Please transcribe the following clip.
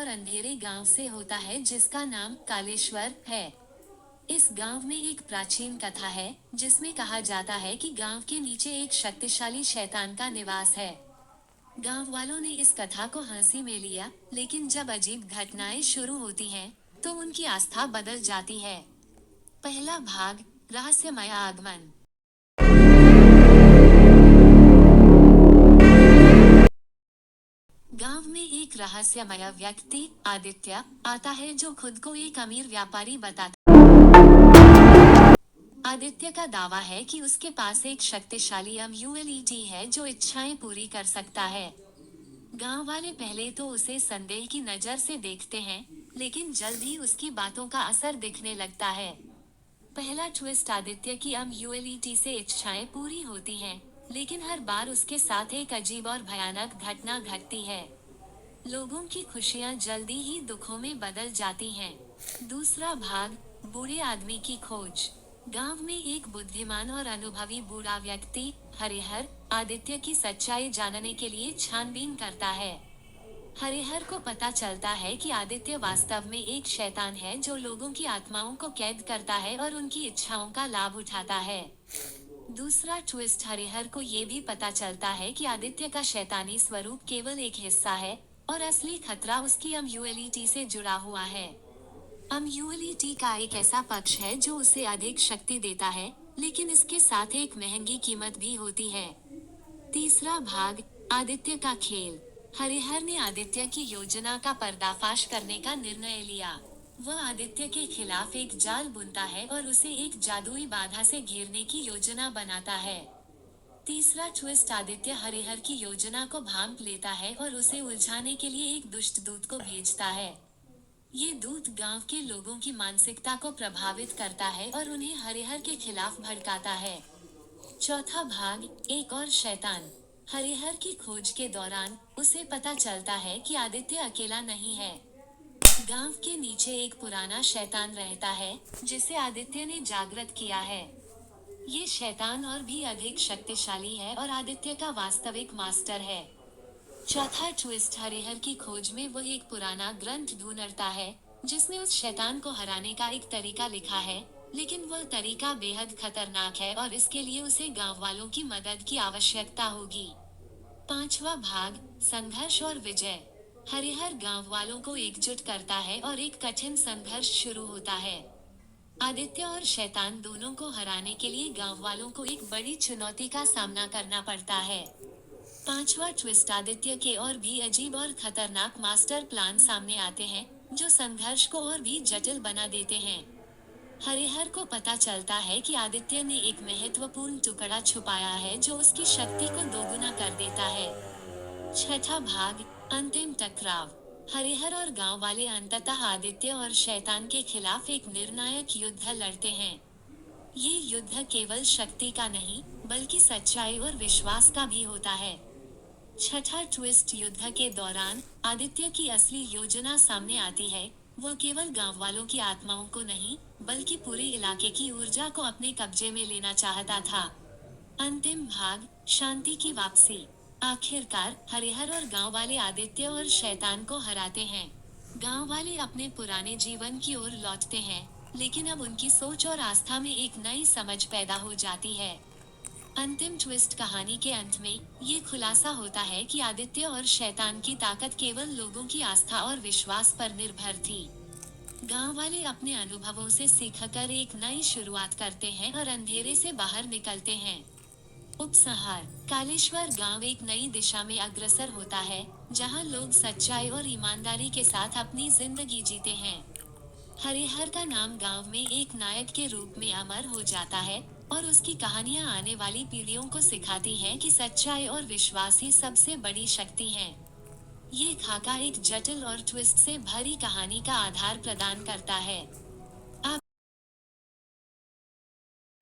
और अंधेरे गांव से होता है जिसका नाम कालेश्वर है। इस गांव में एक प्राचीन कथा है जिसमें कहा जाता है कि गांव के नीचे एक शक्तिशाली शैतान का निवास है। गांव वालों ने इस कथा को हंसी में लिया, लेकिन जब अजीब घटनाएं शुरू होती हैं, तो उनकी आस्था बदल जाती है। पहला भाग, रहस्यमय आगमन। गांव में एक रहस्यमय व्यक्ति आदित्य आता है जो खुद को एक अमीर व्यापारी बताता। आदित्य का दावा है कि उसके पास एक शक्तिशाली अम्यूएलईटी है जो इच्छाएं पूरी कर सकता है। गांव वाले पहले तो उसे संदेह की नजर से देखते हैं, लेकिन जल्द ही उसकी बातों का असर दिखने लगता है। पहला ट्विस्ट, आदित्य की अम्यूएलईटी से इच्छाएं पूरी होती हैं, लेकिन हर बार उसके साथ एक अजीब और भयानक घटना घटती है। लोगों की खुशियां जल्दी ही दुखों में बदल जाती हैं। दूसरा भाग, बूढ़े आदमी की खोज। गांव में एक बुद्धिमान और अनुभवी बूढ़ा व्यक्ति हरिहर आदित्य की सच्चाई जानने के लिए छानबीन करता है। हरिहर को पता चलता है कि आदित्य वास्तव में एक शैतान है जो लोगों की आत्माओं को कैद करता है और उनकी इच्छाओं का लाभ उठाता है। दूसरा ट्विस्ट, हरिहर को ये भी पता चलता है कि आदित्य का शैतानी स्वरूप केवल एक हिस्सा है और असली खतरा उसकी अम्यूएलईटी से जुड़ा हुआ है। अम्यूएलईटी का एक ऐसा पक्ष है जो उसे अधिक शक्ति देता है, लेकिन इसके साथ एक महंगी कीमत भी होती है। तीसरा भाग, आदित्य का खेल। हरिहर ने आदित्य की योजना का पर्दाफाश करने का निर्णय लिया। वह आदित्य के खिलाफ एक जाल बुनता है और उसे एक जादुई बाधा से घेरने की योजना बनाता है। तीसरा ट्विस्ट, आदित्य हरिहर की योजना को भांप लेता है और उसे उलझाने के लिए एक दुष्ट दूत को भेजता है। ये दूत गांव के लोगों की मानसिकता को प्रभावित करता है और उन्हें हरिहर के खिलाफ भड़काता है। चौथा भाग, एक और शैतान। हरिहर की खोज के दौरान उसे पता चलता है कि आदित्य अकेला नहीं है। गांव के नीचे एक पुराना शैतान रहता है जिसे आदित्य ने जागृत किया है। ये शैतान और भी अधिक शक्तिशाली है और आदित्य का वास्तविक मास्टर है। चौथा ट्विस्ट, हरिहर की खोज में वह एक पुराना ग्रंथ ढूंढता है जिसमें उस शैतान को हराने का एक तरीका लिखा है, लेकिन वह तरीका बेहद खतरनाक है और इसके लिए उसे गांव वालों की मदद की आवश्यकता होगी। पांचवा भाग, संघर्ष और विजय। हरिहर गांव वालों को एकजुट करता है और एक कठिन संघर्ष शुरू होता है। आदित्य और शैतान दोनों को हराने के लिए गांव वालों को एक बड़ी चुनौती का सामना करना पड़ता है। पांचवा ट्विस्ट, आदित्य के और भी अजीब और खतरनाक मास्टर प्लान सामने आते हैं जो संघर्ष को और भी जटिल बना देते हैं। हरिहर को पता चलता है कि आदित्य ने एक महत्वपूर्ण टुकड़ा छुपाया है जो उसकी शक्ति को दोगुना कर देता है। छठा भाग, अंतिम टकराव। हरिहर और गांव वाले अंततः आदित्य और शैतान के खिलाफ एक निर्णायक युद्ध लड़ते हैं। ये युद्ध केवल शक्ति का नहीं, बल्कि सच्चाई और विश्वास का भी होता है। छठा ट्विस्ट, युद्ध के दौरान आदित्य की असली योजना सामने आती है। वह केवल गांव वालों की आत्माओं को नहीं, बल्कि पूरे इलाके की ऊर्जा को अपने कब्जे में लेना चाहता था। अंतिम भाग, शांति की वापसी। आखिरकार हरिहर और गांव वाले आदित्य और शैतान को हराते हैं। गांव वाले अपने पुराने जीवन की ओर लौटते हैं, लेकिन अब उनकी सोच और आस्था में एक नई समझ पैदा हो जाती है। अंतिम ट्विस्ट, कहानी के अंत में ये खुलासा होता है कि आदित्य और शैतान की ताकत केवल लोगों की आस्था और विश्वास पर निर्भर थी। गांव वाले अपने अनुभवों से सीखकर एक नई शुरुआत करते हैं और अंधेरे से बाहर निकलते हैं। उपसंहार, कालेश्वर गांव एक नई दिशा में अग्रसर होता है, जहां लोग सच्चाई और ईमानदारी के साथ अपनी जिंदगी जीते हैं। हरिहर का नाम गांव में एक नायक के रूप में अमर हो जाता है और उसकी कहानियां आने वाली पीढ़ियों को सिखाती हैं कि सच्चाई और विश्वास ही सबसे बड़ी शक्ति है। ये खाका एक जटिल और ट्विस्ट से भरी कहानी का आधार प्रदान करता है।